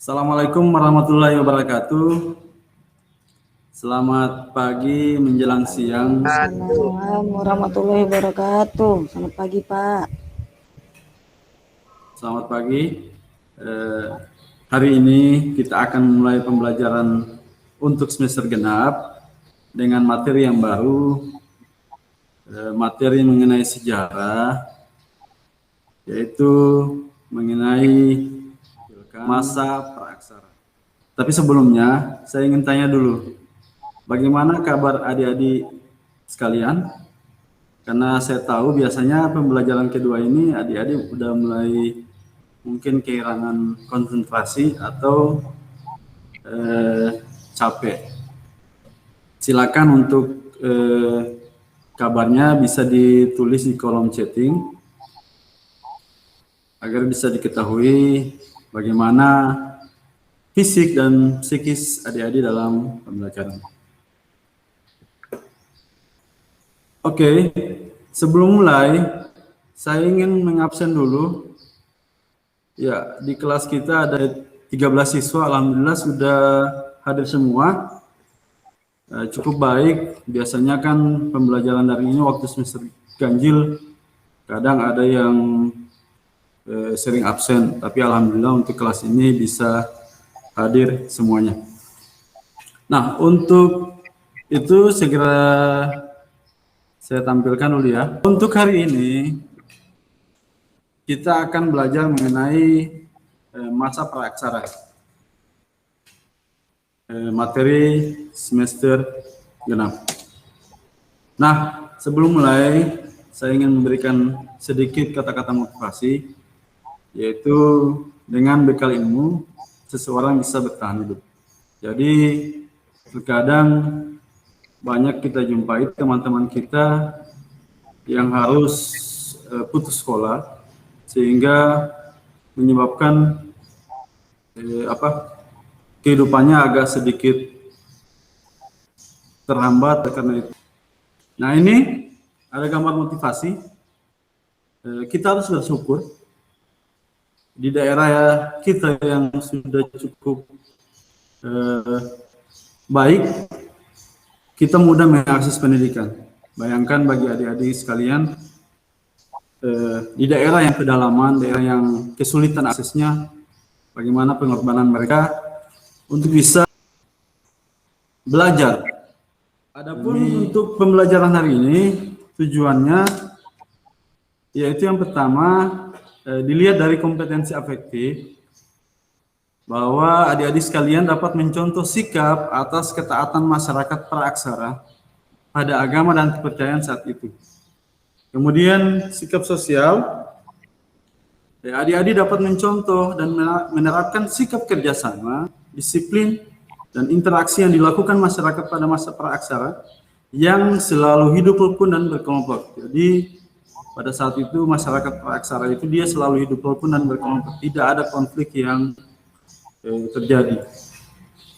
Assalamualaikum warahmatullahi wabarakatuh. Selamat pagi menjelang siang. Assalamualaikum warahmatullahi wabarakatuh. Selamat pagi, Pak. Selamat pagi. Hari ini kita akan mulai pembelajaran untuk semester genap dengan materi yang baru, materi mengenai sejarah, yaitu mengenai masa praaksara. Tapi sebelumnya, saya ingin tanya dulu, bagaimana kabar adik-adik sekalian? Karena saya tahu biasanya pembelajaran kedua ini adik-adik udah mulai mungkin kehilangan konsentrasi atau capek. Silakan untuk kabarnya bisa ditulis di kolom chatting agar bisa diketahui bagaimana fisik dan psikis adik-adik dalam pembelajaran. Oke, sebelum mulai, saya ingin mengabsen dulu. Ya, di kelas kita ada 13 siswa, alhamdulillah sudah hadir semua. Cukup baik, biasanya kan pembelajaran dari ini waktu semester ganjil, kadang ada yang sering absen, tapi alhamdulillah untuk kelas ini bisa hadir semuanya. Nah, untuk itu segera saya tampilkan dulu ya. Untuk hari ini kita akan belajar mengenai masa praaksara. Materi semester genap. Nah, sebelum mulai saya ingin memberikan sedikit kata-kata motivasi, yaitu dengan bekal ilmu seseorang bisa bertahan hidup. Jadi terkadang banyak kita jumpai teman-teman kita yang harus putus sekolah sehingga menyebabkan kehidupannya agak sedikit terhambat karena itu. Nah, ini ada gambar motivasi. Kita harus bersyukur di daerah kita yang sudah cukup baik, kita mudah mengakses pendidikan. Bayangkan bagi adik-adik sekalian, di daerah yang pedalaman, daerah yang kesulitan aksesnya, bagaimana pengorbanan mereka untuk bisa belajar. Adapun untuk pembelajaran hari ini, tujuannya yaitu yang pertama, dilihat dari kompetensi afektif, bahwa adik-adik sekalian dapat mencontoh sikap atas ketaatan masyarakat praaksara pada agama dan kepercayaan saat itu. Kemudian sikap sosial, adik-adik dapat mencontoh dan menerapkan sikap kerjasama, disiplin, dan interaksi yang dilakukan masyarakat pada masa praaksara yang selalu hidup rukun dan berkelompok. Jadi pada saat itu masyarakat praaksara itu dia selalu hidup rukun dan berkelompok, tidak ada konflik yang terjadi.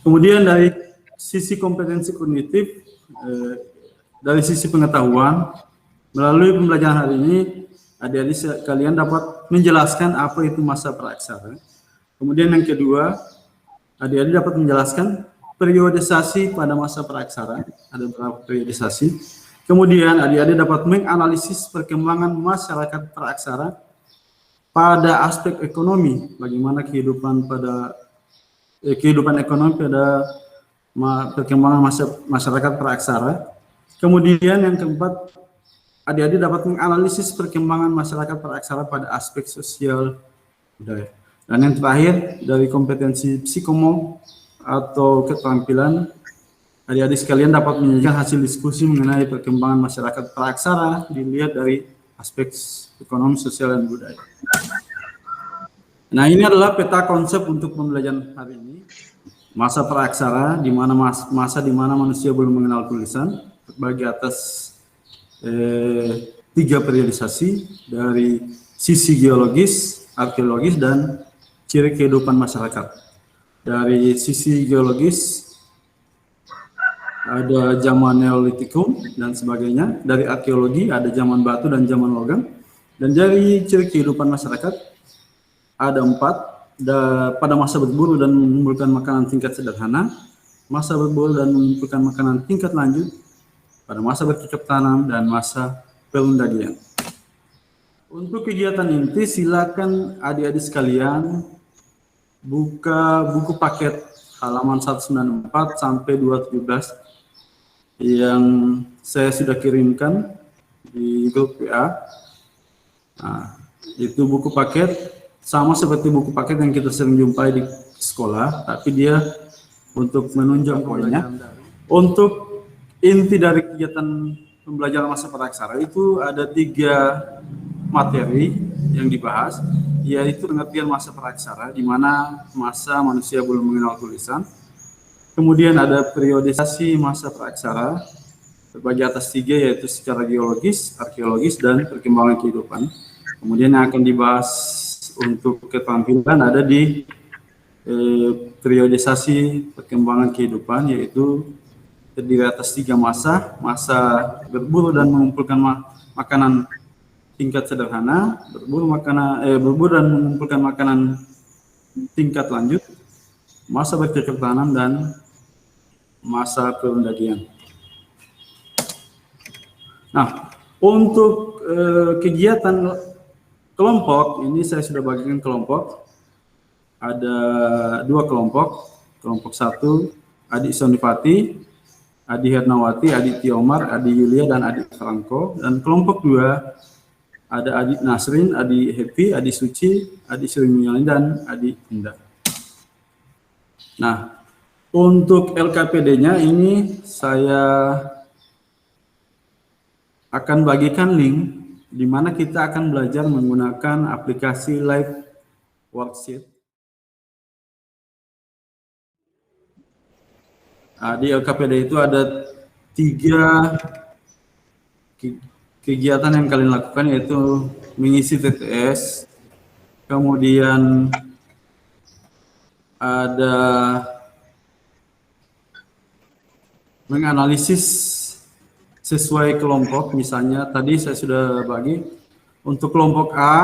Kemudian dari sisi kompetensi kognitif, dari sisi pengetahuan, melalui pembelajaran hari ini, adik-adik sekalian dapat menjelaskan apa itu masa praaksara. Kemudian yang kedua, adik-adik dapat menjelaskan periodisasi pada masa praaksara, ada beberapa periodisasi. Kemudian adik-adik dapat menganalisis perkembangan masyarakat praaksara pada aspek ekonomi, bagaimana kehidupan ekonomi pada perkembangan masyarakat praaksara. Kemudian yang keempat, adik-adik dapat menganalisis perkembangan masyarakat praaksara pada aspek sosial budaya. Dan yang terakhir, dari kompetensi psikomo atau keterampilan, adik-adik sekalian dapat menyajikan hasil diskusi mengenai perkembangan masyarakat praaksara dilihat dari aspek ekonomi, sosial, dan budaya. Nah, ini adalah peta konsep untuk pembelajaran hari ini. Masa praaksara, di mana masa di mana manusia belum mengenal tulisan, terbagi atas 3 periodisasi dari sisi geologis, arkeologis, dan ciri kehidupan masyarakat. Dari sisi geologis ada zaman Neolitikum dan sebagainya. Dari arkeologi ada zaman batu dan zaman logam. Dan dari ciri kehidupan masyarakat ada 4, pada masa berburu dan mengumpulkan makanan tingkat sederhana, masa berburu dan mengumpulkan makanan tingkat lanjut, pada masa bercocok tanam, dan masa pengundagian. Untuk kegiatan inti, silakan adik-adik sekalian buka buku paket halaman 194 sampai 217 yang saya sudah kirimkan di grup WA. Nah, itu buku paket sama seperti buku paket yang kita sering jumpai di sekolah, tapi dia untuk menunjang poinnya. Untuk inti dari kegiatan pembelajaran masa praksara itu ada 3 materi yang dibahas, yaitu pengertian masa praksara, di mana masa manusia belum mengenal tulisan. Kemudian ada periodisasi masa praksara, terbagi atas 3, yaitu secara geologis, arkeologis, dan perkembangan kehidupan. Kemudian yang akan dibahas untuk keterampilan ada di periodisasi perkembangan kehidupan, yaitu terdiri atas 3 masa, masa berburu dan mengumpulkan makanan tingkat sederhana, berburu dan mengumpulkan makanan tingkat lanjut, masa bercocok tanam, dan masa pengundagian. Nah, untuk kegiatan kelompok ini saya sudah bagikan kelompok. Ada 2 kelompok. Kelompok 1 Adik Sonifati, Adi Hernawati, Adi Tiomar, Adi Yulia, dan Adi Franco. Dan kelompok 2 ada Adi Nasrin, Adi Happy, Adi Suci, Adi Srimulyani, dan Adi Indah. Nah, untuk LKPD-nya ini saya akan bagikan link di mana kita akan belajar menggunakan aplikasi Live Worksheet. Nah, di LKPD itu ada 3 kegiatan yang kalian lakukan, yaitu mengisi TTS, kemudian ada menganalisis sesuai kelompok. Misalnya tadi saya sudah bagi untuk kelompok A,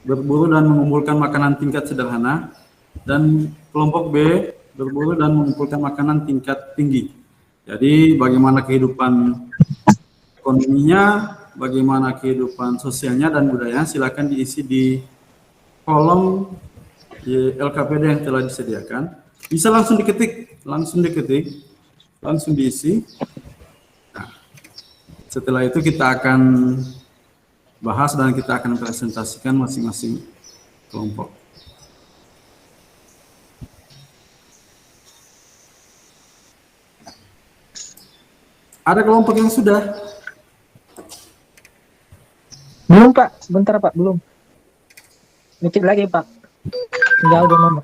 berburu dan mengumpulkan makanan tingkat sederhana, dan kelompok B, berburu dan mengumpulkan makanan tingkat tinggi. Jadi bagaimana kehidupan ekonominya, bagaimana kehidupan sosialnya dan budayanya, silakan diisi di kolom LKPD yang telah disediakan. Bisa langsung diketik, langsung diisi. Nah, setelah itu kita akan bahas dan kita akan presentasikan masing-masing kelompok. Ada kelompok yang sudah? Belum Pak, sebentar Pak, belum. Dikit lagi Pak, tinggal 2 nomor.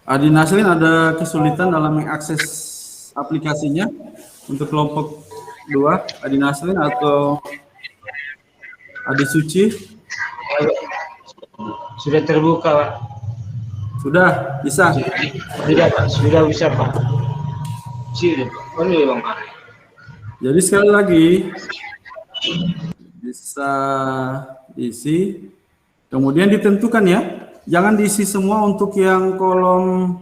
Adi Nasrin ada kesulitan dalam mengakses aplikasinya untuk kelompok 2, Adi Nasrin atau Adi Suci? Sudah terbuka Pak. Sudah, bisa? Sudah Pak, sudah bisa Pak. Sudah Pak, boleh Bang. Jadi sekali lagi, bisa diisi, kemudian ditentukan ya, jangan diisi semua untuk yang kolom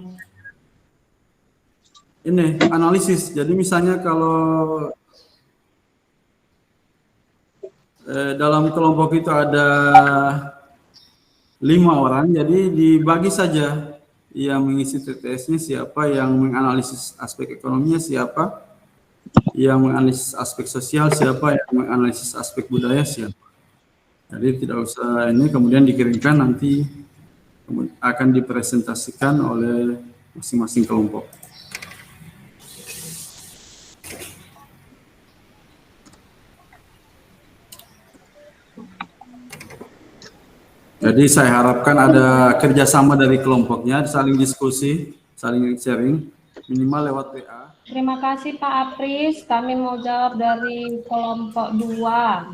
ini analisis. Jadi misalnya kalau dalam kelompok itu ada 5 orang, jadi dibagi saja yang mengisi TTS-nya siapa, yang menganalisis aspek ekonominya siapa, yang menganalisis aspek sosial siapa, yang menganalisis aspek budaya siapa. Jadi tidak usah ini, kemudian dikirimkan, nanti akan dipresentasikan oleh masing-masing kelompok. Jadi saya harapkan ada kerjasama dari kelompoknya, saling diskusi, saling sharing, minimal lewat WA. Terima kasih Pak Apris, kami mau jawab dari kelompok 2.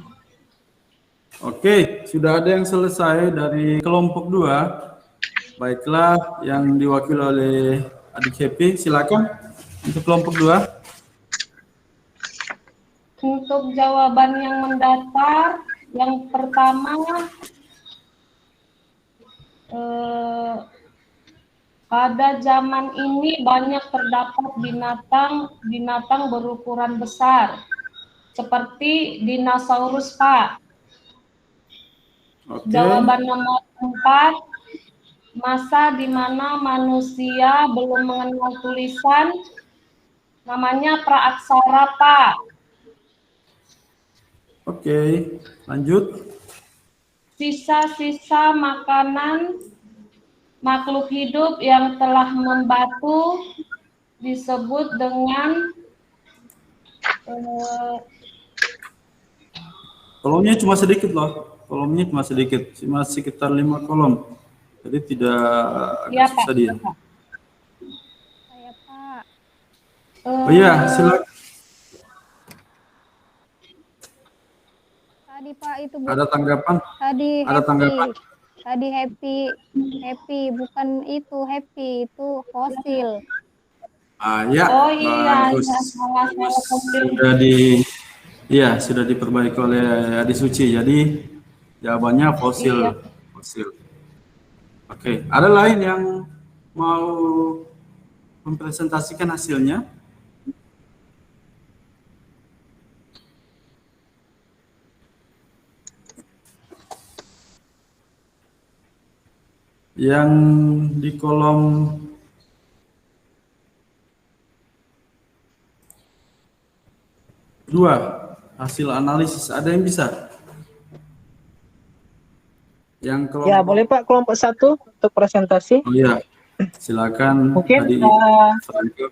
Oke, sudah ada yang selesai dari kelompok 2. Baiklah, yang diwakili oleh Adik Happy, silakan untuk kelompok 2. Untuk jawaban yang mendaftar, yang pertama eh, pada zaman ini banyak terdapat binatang berukuran besar, seperti dinosaurus, Pak. Oke. Jawaban nomor 4, masa di mana manusia belum mengenal tulisan, namanya praaksara, Pak. Oke, lanjut. Sisa-sisa makanan makhluk hidup yang telah membatu disebut dengan Kolomnya cuma sedikit loh. Kolomnya cuma sedikit, cuma sekitar 5 kolom. Jadi tidak ya, agak susah Pak. dia. Saya Pak. Oh iya, silakan. Tadi Pak itu Ada tanggapan? tadi Ada tanggapan? Tadi happy bukan itu happy itu fosil. Ah ya, Oh iya, bagus. salah Sudah diperbaiki oleh Adi Suci. Jadi jawabannya fosil. Iya. Fosil. Oke, ada lain yang mau mempresentasikan hasilnya? Yang di kolom dua, hasil analisis, ada yang bisa? Yang kelompok, Ya, boleh Pak, kelompok 1 untuk presentasi. oh iya, silakan. Mungkin tadi Franco.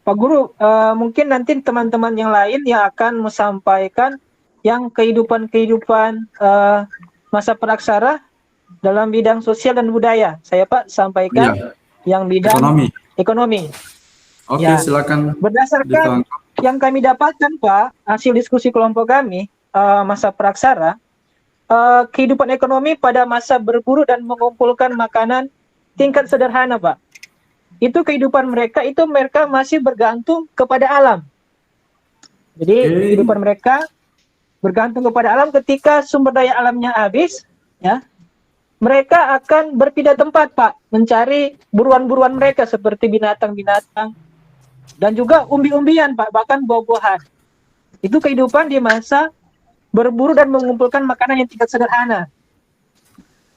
Pak Guru, mungkin nanti teman-teman yang lain yang akan menyampaikan yang kehidupan masa praksara dalam bidang sosial dan budaya. Saya Pak sampaikan Iya. yang bidang ekonomi. Oke, Ya. silakan. Berdasarkan yang kami dapatkan Pak, hasil diskusi kelompok kami masa praksara, kehidupan ekonomi pada masa berburu dan mengumpulkan makanan tingkat sederhana Pak. Itu kehidupan mereka masih bergantung kepada alam. Jadi kehidupan mereka bergantung kepada alam. Ketika sumber daya alamnya habis, ya, mereka akan berpindah tempat Pak, mencari buruan-buruan mereka seperti binatang-binatang dan juga umbi-umbian Pak, bahkan buah-buahan. Itu kehidupan di masa berburu dan mengumpulkan makanan yang tingkat sederhana.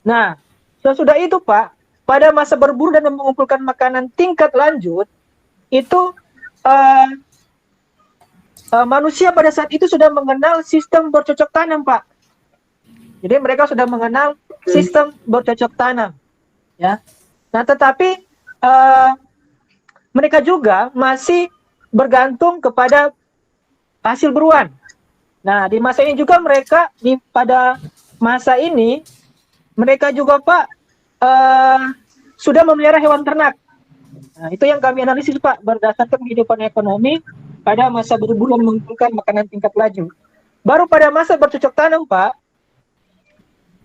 Nah, sesudah itu Pak, pada masa berburu dan mengumpulkan makanan tingkat lanjut, itu manusia pada saat itu sudah mengenal sistem bercocok tanam Pak. Jadi mereka sudah mengenal sistem bercocok tanam, ya. Nah, tetapi mereka juga masih bergantung kepada hasil buruan. Nah, di masa ini juga pada masa ini mereka juga Pak sudah memelihara hewan ternak. Nah, itu yang kami analisis Pak berdasarkan kehidupan ekonomi pada masa berburu dan mengumpulkan makanan tingkat lanjut. Baru pada masa bercocok tanam Pak,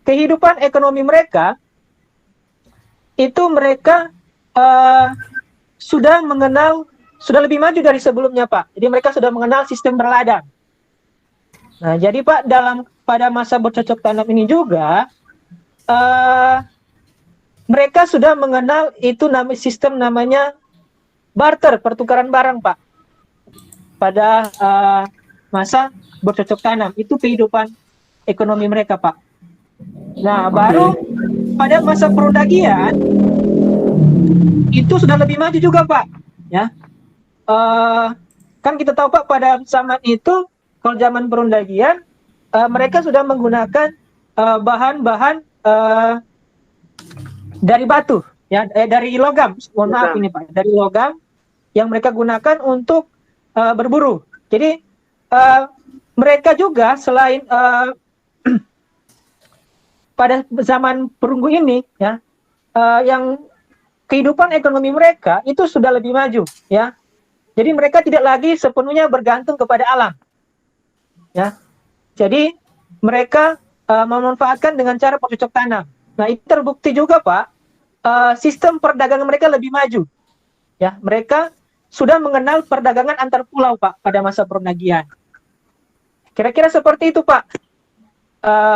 kehidupan ekonomi mereka itu mereka sudah lebih maju dari sebelumnya Pak. Jadi mereka sudah mengenal sistem berladang. Nah, jadi Pak pada masa bercocok tanam ini juga mereka sudah mengenal itu sistem namanya barter, pertukaran barang Pak. Pada masa bercocok tanam itu kehidupan ekonomi mereka Pak. Nah, baru pada masa perundagian itu sudah lebih maju juga Pak, ya. Kan kita tahu Pak pada zaman itu kalau zaman perundagian mereka sudah menggunakan bahan-bahan dari batu, ya, dari logam. Mohon maaf ini Pak, dari logam yang mereka gunakan untuk berburu. Jadi mereka juga selain pada zaman perunggu ini, ya, yang kehidupan ekonomi mereka itu sudah lebih maju, ya. Jadi mereka tidak lagi sepenuhnya bergantung kepada alam, ya. Jadi mereka memanfaatkan dengan cara bercocok tanam. Nah, itu terbukti juga Pak. Sistem perdagangan mereka lebih maju, ya. Mereka sudah mengenal perdagangan antar pulau Pak pada masa perundagian. Kira-kira seperti itu Pak.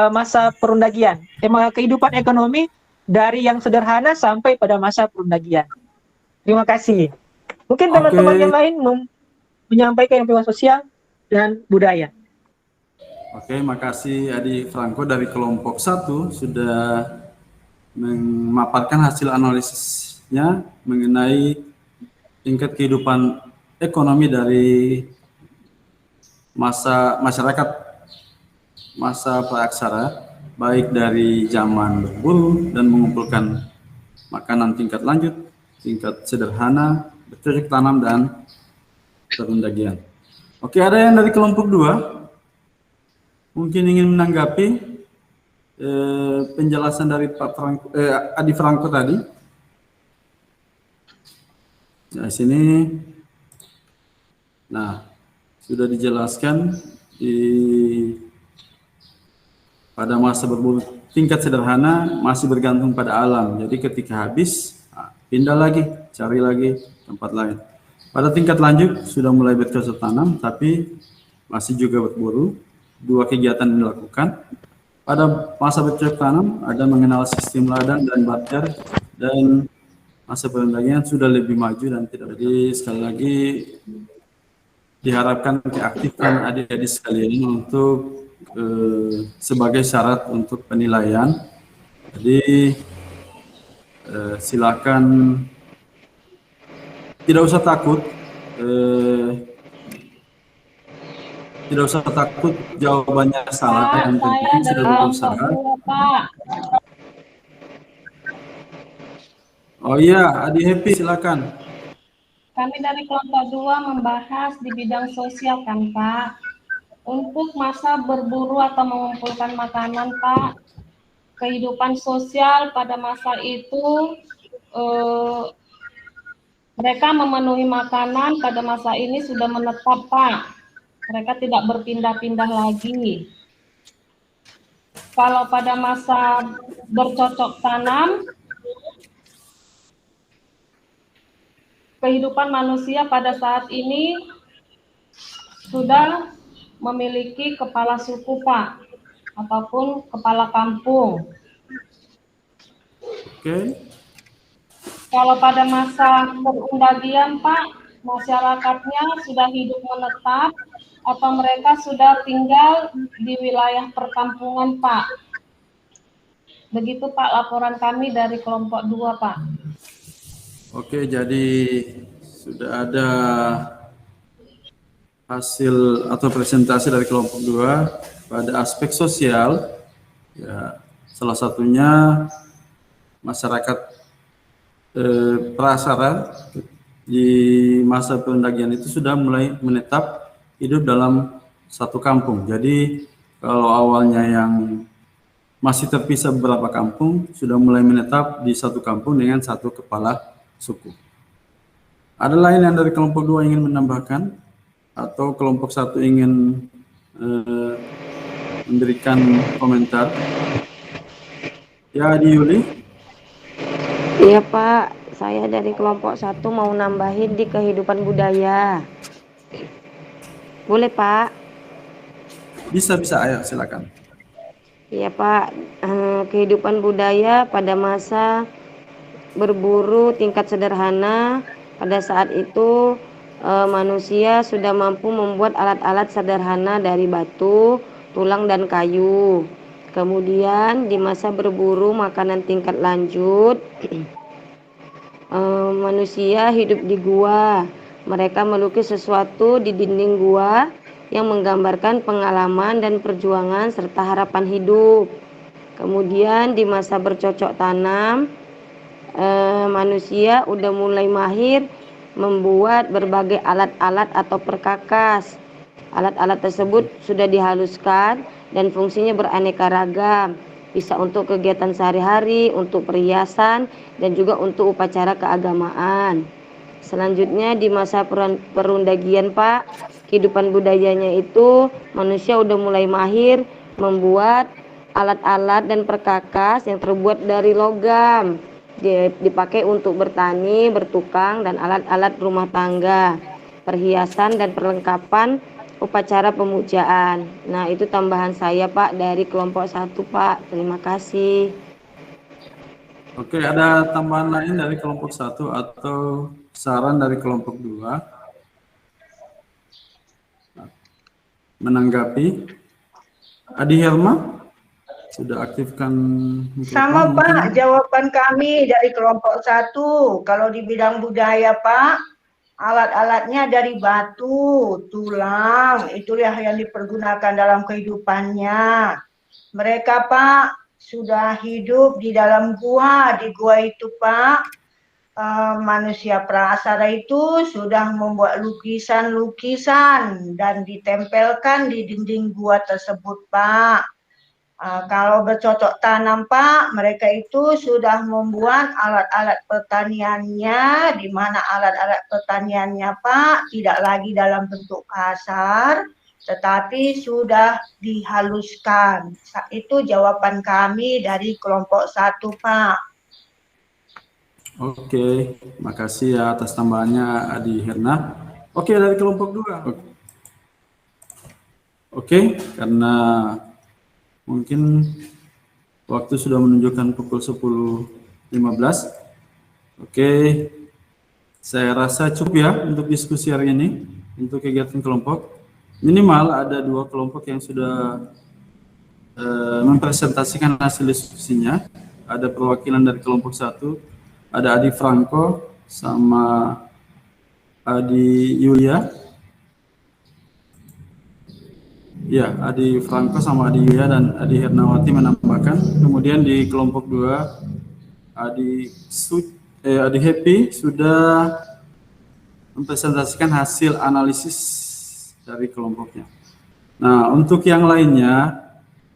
masa perundagian. Kehidupan ekonomi dari yang sederhana sampai pada masa perundagian. Terima kasih. Mungkin teman-teman yang lain menyampaikan yang sosial dan budaya. Oke, makasih Adi Franco dari kelompok 1 sudah memaparkan hasil analisisnya mengenai tingkat kehidupan ekonomi dari masyarakat masa praaksara, baik dari zaman berburu dan mengumpulkan makanan tingkat lanjut, tingkat sederhana, bercocok tanam, dan perundagian. Oke, ada yang dari kelompok 2 mungkin ingin menanggapi penjelasan dari Pak Franco, Adi Franco tadi. Nah, sini, nah sudah dijelaskan pada masa berburu tingkat sederhana masih bergantung pada alam. Jadi ketika habis, pindah lagi, cari lagi tempat lain. Pada tingkat lanjut sudah mulai bercocok tanam, tapi masih juga berburu. 2 kegiatan dilakukan. Pada masa bercocok tanam ada mengenal sistem ladang dan barter, dan masa perundagian sudah lebih maju dan tidak. Jadi sekali lagi diharapkan diaktifkan adik-adik sekalian untuk sebagai syarat untuk penilaian. Jadi silakan tidak usah takut. Tidak usah takut jawabannya salah, yang penting sudah berusaha. Pak. Oh iya, Adi Happy, silakan. Kami dari kelompok 2 membahas di bidang sosial kan Pak. Untuk masa berburu atau mengumpulkan makanan Pak, kehidupan sosial pada masa itu mereka memenuhi makanan pada masa ini sudah menetap Pak. Mereka tidak berpindah-pindah lagi. Kalau pada masa bercocok tanam, kehidupan manusia pada saat ini sudah memiliki kepala suku Pak, ataupun kepala kampung. Oke. Kalau pada masa perundagian Pak, masyarakatnya sudah hidup menetap atau mereka sudah tinggal di wilayah perkampungan Pak. Begitu Pak laporan kami dari kelompok 2 Pak. Oke, jadi sudah ada hasil atau presentasi dari kelompok 2 pada aspek sosial. Ya, salah satunya masyarakat prasara di masa perundagian itu sudah mulai menetap hidup dalam satu kampung. Jadi kalau awalnya yang masih terpisah beberapa kampung, sudah mulai menetap di satu kampung dengan satu kepala suku. Ada lain yang dari kelompok 2 ingin menambahkan, atau kelompok 1 ingin memberikan komentar? Ya, Adi Yuli. Iya Pak, saya dari kelompok 1 mau nambahin di kehidupan budaya. Boleh Pak? Bisa, ayo silakan. Iya Pak, kehidupan budaya pada masa berburu tingkat sederhana, pada saat itu manusia sudah mampu membuat alat-alat sederhana dari batu, tulang, dan kayu. Kemudian di masa berburu makanan tingkat lanjut, manusia hidup di gua. Mereka melukis sesuatu di dinding gua yang menggambarkan pengalaman dan perjuangan serta harapan hidup. Kemudian di masa bercocok tanam, manusia udah mulai mahir membuat berbagai alat-alat atau perkakas. Alat-alat tersebut sudah dihaluskan dan fungsinya beraneka ragam, bisa untuk kegiatan sehari-hari, untuk perhiasan, dan juga untuk upacara keagamaan. Selanjutnya di masa perundagian Pak, kehidupan budayanya itu manusia udah mulai mahir membuat alat-alat dan perkakas yang terbuat dari logam, dipakai untuk bertani, bertukang, dan alat-alat rumah tangga, perhiasan dan perlengkapan upacara pemujaan. Nah, itu tambahan saya Pak dari kelompok 1 Pak. Terima kasih. Oke, ada tambahan lain dari kelompok 1 atau saran dari kelompok 2 menanggapi? Adi Helma sudah aktifkan mikrofon. Sama mungkin. Pak, jawaban kami dari kelompok 1. Kalau di bidang budaya Pak, alat-alatnya dari batu, tulang, itulah yang dipergunakan dalam kehidupannya. Mereka Pak sudah hidup di dalam gua. Di gua itu Pak, manusia prasara itu sudah membuat lukisan-lukisan dan ditempelkan di dinding gua tersebut Pak. Kalau bercocok tanam Pak, mereka itu sudah membuat alat-alat pertaniannya, di mana alat-alat pertaniannya Pak tidak lagi dalam bentuk kasar, tetapi sudah dihaluskan. Itu jawaban kami dari kelompok 1 Pak. Oke, makasih ya atas tambahannya Adi Herna. Oke, dari kelompok 2. Oke, karena mungkin waktu sudah menunjukkan pukul 10.15. Oke, saya rasa cukup ya untuk diskusi hari ini, untuk kegiatan kelompok. Minimal ada 2 kelompok yang sudah mempresentasikan hasil diskusinya. Ada perwakilan dari kelompok 1, ada Adi Franco sama Adi Yulia. Ya, Adi Franco sama Adi Yulia dan Adi Hernawati menambahkan. Kemudian di kelompok 2, Adi Happy sudah mempresentasikan hasil analisis dari kelompoknya. Nah, untuk yang lainnya,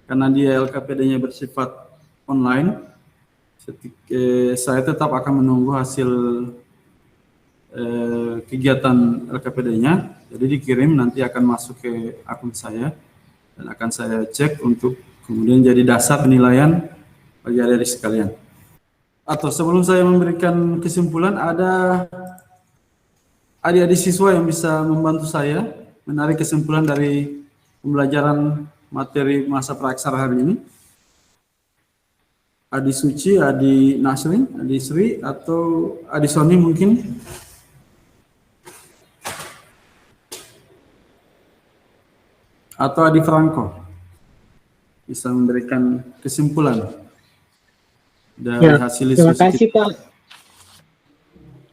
karena dia LKPD-nya bersifat online, saya tetap akan menunggu hasil kegiatan LKPD-nya. Jadi dikirim, nanti akan masuk ke akun saya dan akan saya cek untuk kemudian jadi dasar penilaian bagi adik-adik sekalian. Atau sebelum saya memberikan kesimpulan, ada adik-adik siswa yang bisa membantu saya menarik kesimpulan dari pembelajaran materi masa praksara hari ini. Adi Suci, Adi Nasrin, Adi Sri, atau Adi Soni mungkin. Atau Adi Franco bisa memberikan kesimpulan dari hasil diskusi. Terima kasih Pak.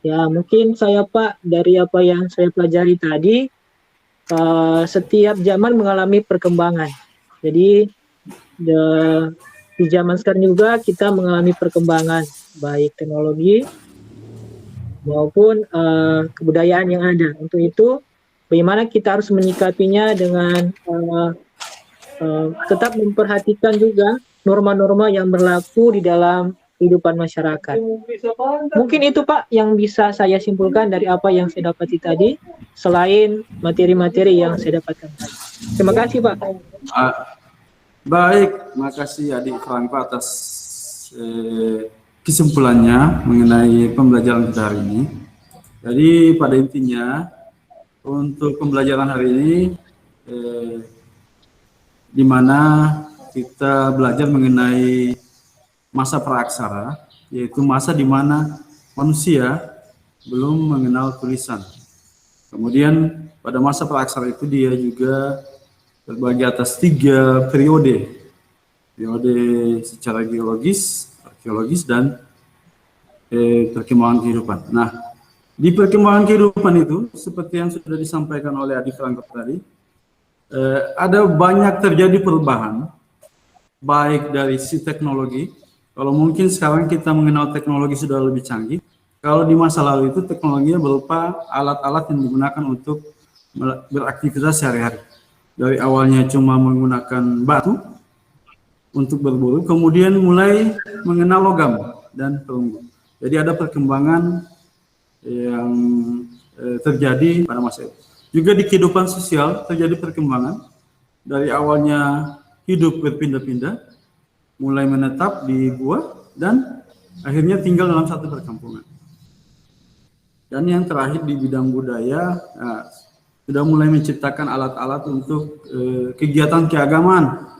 Ya, mungkin saya Pak, dari apa yang saya pelajari tadi, setiap zaman mengalami perkembangan. Jadi di zaman sekarang juga kita mengalami perkembangan, baik teknologi maupun kebudayaan yang ada. Untuk itu, bagaimana kita harus menyikapinya dengan tetap memperhatikan juga norma-norma yang berlaku di dalam kehidupan masyarakat. Mungkin itu Pak yang bisa saya simpulkan dari apa yang saya dapati tadi, selain materi-materi yang saya dapatkan tadi. Terima kasih Pak. Baik, makasih Adik Franco atas kesimpulannya mengenai pembelajaran kita hari ini. Jadi pada intinya untuk pembelajaran hari ini di mana kita belajar mengenai masa praaksara, yaitu masa di mana manusia belum mengenal tulisan. Kemudian pada masa praaksara itu dia juga terbagi atas 3 periode. Periode secara geologis, arkeologis, dan perkembangan kehidupan. Nah, di perkembangan kehidupan itu, seperti yang sudah disampaikan oleh Adi Franco tadi, ada banyak terjadi perubahan, baik dari sisi teknologi. Kalau mungkin sekarang kita mengenal teknologi sudah lebih canggih, kalau di masa lalu itu teknologinya berupa alat-alat yang digunakan untuk beraktivitas sehari-hari. Dari awalnya cuma menggunakan batu untuk berburu, kemudian mulai mengenal logam dan perunggu. Jadi ada perkembangan yang terjadi pada masa itu. Juga di kehidupan sosial terjadi perkembangan. Dari awalnya hidup berpindah-pindah, mulai menetap di gua, dan akhirnya tinggal dalam satu perkampungan. Dan yang terakhir di bidang budaya, sudah mulai menciptakan alat-alat untuk kegiatan keagamaan,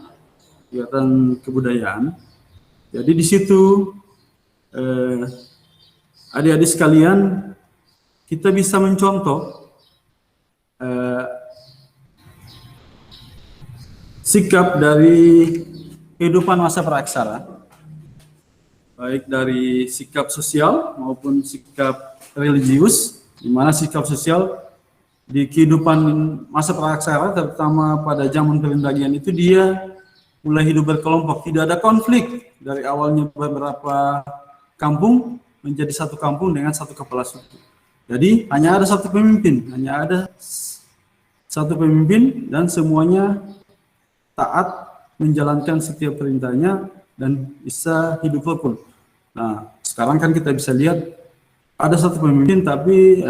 kegiatan kebudayaan. Jadi di situ adik-adik sekalian, kita bisa mencontoh sikap dari kehidupan masa praksara, baik dari sikap sosial maupun sikap religius, di mana sikap sosial di kehidupan masa praksara, terutama pada zaman perindagian itu, dia mulai hidup berkelompok, tidak ada konflik dari awalnya beberapa kampung menjadi satu kampung dengan satu kepala suku. Jadi hanya ada satu pemimpin, dan semuanya taat menjalankan setiap perintahnya dan bisa hidup rukun. Nah, sekarang kan kita bisa lihat ada satu pemimpin tapi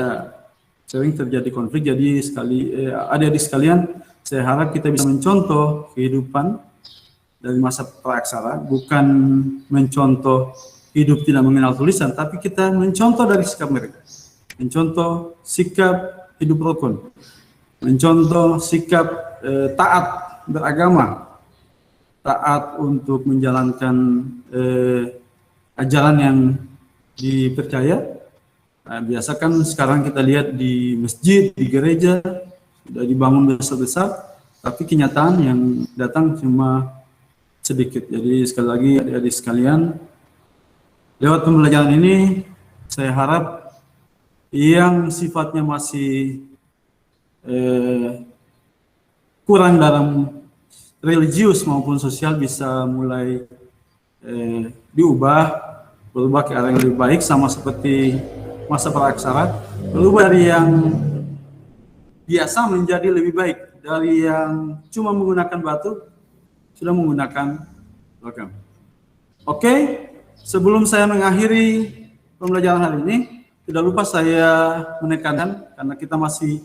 sering terjadi konflik. Jadi adik-adik sekalian, saya harap kita bisa mencontoh kehidupan dari masa praksara, bukan mencontoh hidup tidak mengenal tulisan, tapi kita mencontoh dari sikap mereka, mencontoh sikap hidup rukun, mencontoh sikap taat beragama, taat untuk menjalankan ajaran yang dipercaya. Nah, biasa kan sekarang kita lihat di masjid, di gereja sudah dibangun besar-besar, tapi kenyataan yang datang cuma sedikit. Jadi sekali lagi adik-adik sekalian, lewat pembelajaran ini saya harap yang sifatnya masih kurang dalam religius maupun sosial bisa mulai berubah ke arah yang lebih baik, sama seperti masa praksara, berubah dari yang biasa menjadi lebih baik, dari yang cuma menggunakan batu sudah menggunakan logam. Oke, sebelum saya mengakhiri pembelajaran hari ini, tidak lupa saya menekankan, karena kita masih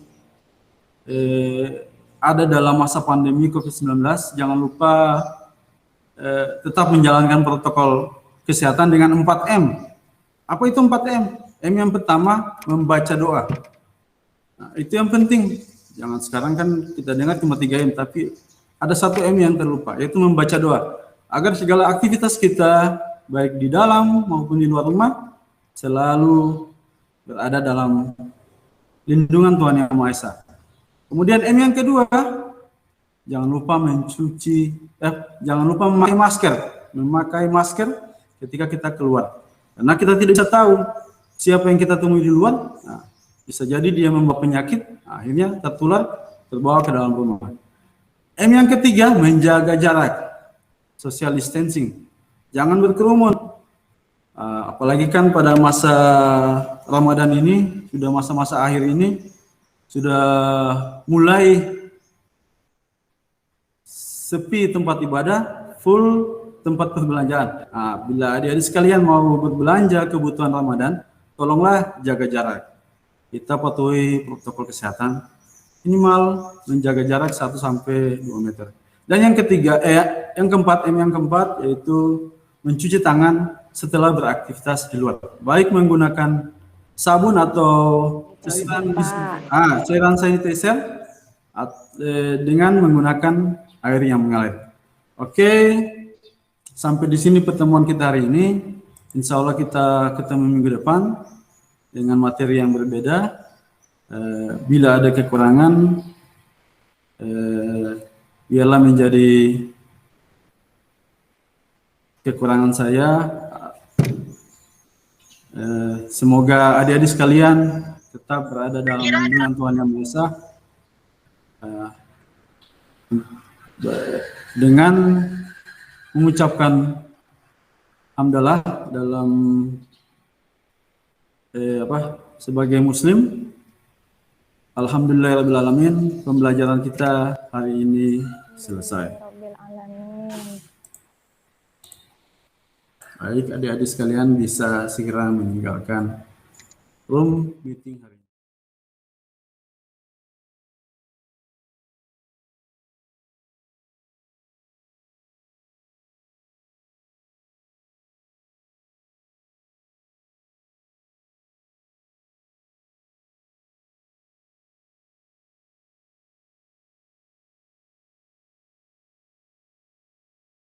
ada dalam masa pandemi COVID-19, jangan lupa tetap menjalankan protokol kesehatan dengan 4M. Apa itu 4M? M yang pertama, membaca doa. Nah, itu yang penting. Jangan sekarang kan kita dengar cuma 3M, tapi ada 1M yang terlupa, yaitu membaca doa. Agar segala aktivitas kita, baik di dalam maupun di luar rumah, selalu berada dalam lindungan Tuhan Yang Maha Esa. Kemudian M yang kedua, jangan lupa jangan lupa memakai masker ketika kita keluar. Karena kita tidak bisa tahu siapa yang kita temui di luar. Nah, bisa jadi dia membawa penyakit, akhirnya terbawa ke dalam rumah. M yang ketiga, menjaga jarak, social distancing. Jangan berkerumun. Apalagi kan pada masa Ramadan ini, sudah masa-masa akhir ini, sudah mulai sepi tempat ibadah, full tempat perbelanjaan. Nah, bila adik-adik sekalian mau berbelanja kebutuhan Ramadan, tolonglah jaga jarak. Kita patuhi protokol kesehatan, minimal menjaga jarak 1-2 meter. Dan yang keempat, M yang keempat, yaitu mencuci tangan setelah beraktivitas di luar. Baik menggunakan sabun atau cairan sanitizer dengan menggunakan air yang mengalir. Oke, sampai di sini pertemuan kita hari ini. Insya Allah kita ketemu minggu depan dengan materi yang berbeda. Bila ada kekurangan, biarlah menjadi kekurangan saya. Semoga adik-adik sekalian tetap berada dalam lindungan Tuhan Yang Maha Esa, dengan mengucapkan hamdalah dalam sebagai muslim. Alhamdulillahirabbil alamin, pembelajaran kita hari ini selesai. Baik, adik-adik sekalian bisa segera meninggalkan room meeting hari ini.